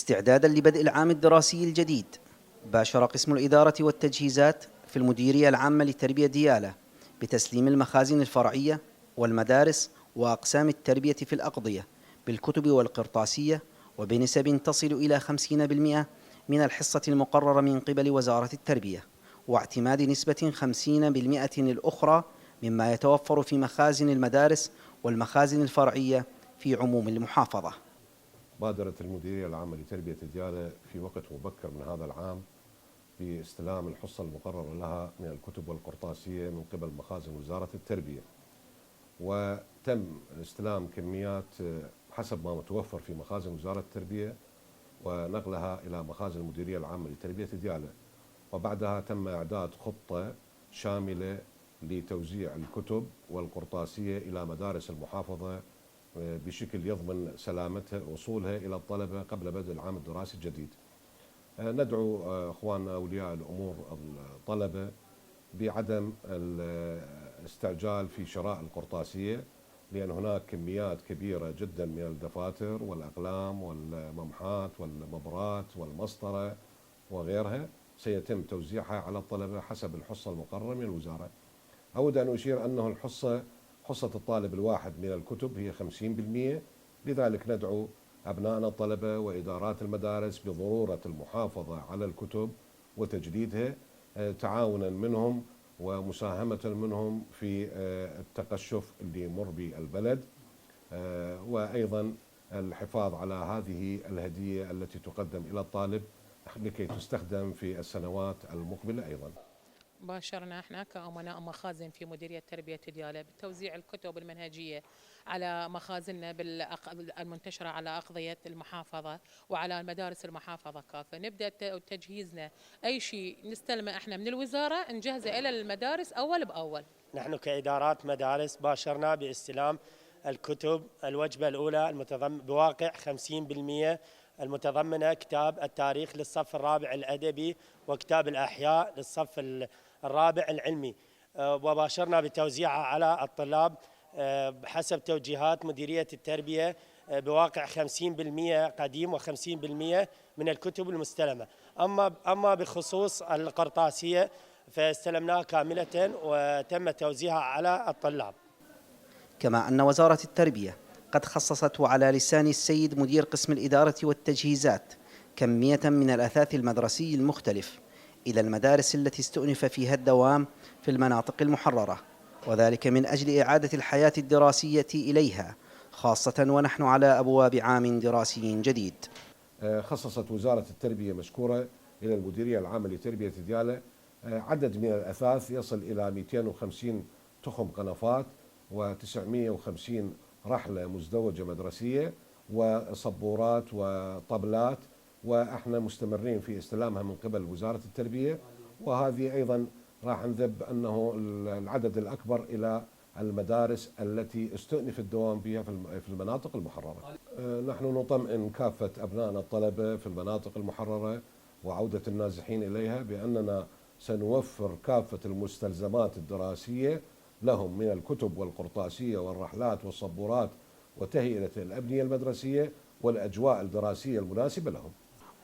استعدادا لبدء العام الدراسي الجديد، باشر قسم الإدارة والتجهيزات في المديرية العامة للتربية ديالى بتسليم المخازن الفرعية والمدارس وأقسام التربية في الأقضية بالكتب والقرطاسية وبنسب تصل إلى 50% من الحصة المقررة من قبل وزارة التربية، واعتماد نسبة 50% الأخرى مما يتوفر في مخازن المدارس والمخازن الفرعية في عموم المحافظة. بادرت المديرية العامة لتربية ديالى في وقت مبكر من هذا العام باستلام الحصة المقررة لها من الكتب والقرطاسية من قبل مخازن وزارة التربية، وتم استلام كميات حسب ما متوفر في مخازن وزارة التربية ونقلها إلى مخازن المديرية العامة لتربية ديالى، وبعدها تم إعداد خطة شاملة لتوزيع الكتب والقرطاسية إلى مدارس المحافظة بشكل يضمن سلامتها وصولها إلى الطلبة قبل بدء العام الدراسي الجديد. ندعو أخواننا أولياء الأمور الطلبة بعدم الاستعجال في شراء القرطاسية، لأن هناك كميات كبيرة جدا من الدفاتر والأقلام والممحات والمبرات والمسطرة وغيرها سيتم توزيعها على الطلبة حسب الحصة المقررة من الوزارة. أود أن أشير أنه حصة الطالب الواحد من الكتب هي 50%، لذلك ندعو أبنائنا الطلبة وإدارات المدارس بضرورة المحافظة على الكتب وتجديدها تعاونا منهم ومساهمة منهم في التقشف اللي يمر بالبلد، وأيضا الحفاظ على هذه الهدية التي تقدم إلى الطالب لكي تستخدم في السنوات المقبلة. أيضا باشرنا احنا كأمناء مخازن في مديرية تربية ديالى بتوزيع الكتب المنهجية على مخازننا المنتشرة على أقضية المحافظة وعلى مدارس المحافظة كافة. نبدأ تجهيزنا، أي شيء نستلمه احنا من الوزارة نجهزه إلى المدارس أول بأول. نحن كإدارات مدارس باشرنا باستلام الكتب الوجبة الأولى بواقع 50% المتضمنة كتاب التاريخ للصف الرابع الأدبي وكتاب الأحياء للصف الرابع العلمي، وباشرنا بتوزيعها على الطلاب بحسب توجيهات مديرية التربية بواقع 50% قديم و50% من الكتب المستلمة. أما بخصوص القرطاسية فاستلمناها كاملة وتم توزيعها على الطلاب. كما أن وزارة التربية قد خصصت وعلى لسان السيد مدير قسم الإدارة والتجهيزات كمية من الأثاث المدرسي المختلف إلى المدارس التي استؤنف فيها الدوام في المناطق المحررة، وذلك من أجل إعادة الحياة الدراسية إليها، خاصة ونحن على أبواب عام دراسي جديد. خصصت وزارة التربية مشكورة إلى المديرية العامة لتربية ديالى عدد من الأثاث يصل إلى 250 تخم قنفات و950 رحلة مزدوجة مدرسية وصبورات وطبلات، وإحنا مستمرين في استلامها من قبل وزارة التربية، وهذه أيضا راح نذب أنه العدد الأكبر إلى المدارس التي استؤنف الدوام بها في المناطق المحررة. نحن نطمئن كافة أبنائنا الطلبة في المناطق المحررة وعودة النازحين إليها بأننا سنوفر كافة المستلزمات الدراسية لهم من الكتب والقرطاسية والرحلات والصبورات وتهيئة الأبنية المدرسية والأجواء الدراسية المناسبة لهم.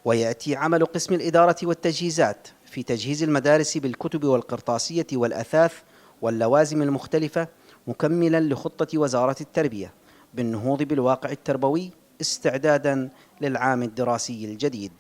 ويأتي عمل قسم الإدارة والتجهيزات في تجهيز المدارس بالكتب والقرطاسية والأثاث واللوازم المختلفة مكملا لخطة وزارة التربية بالنهوض بالواقع التربوي استعدادا للعام الدراسي الجديد.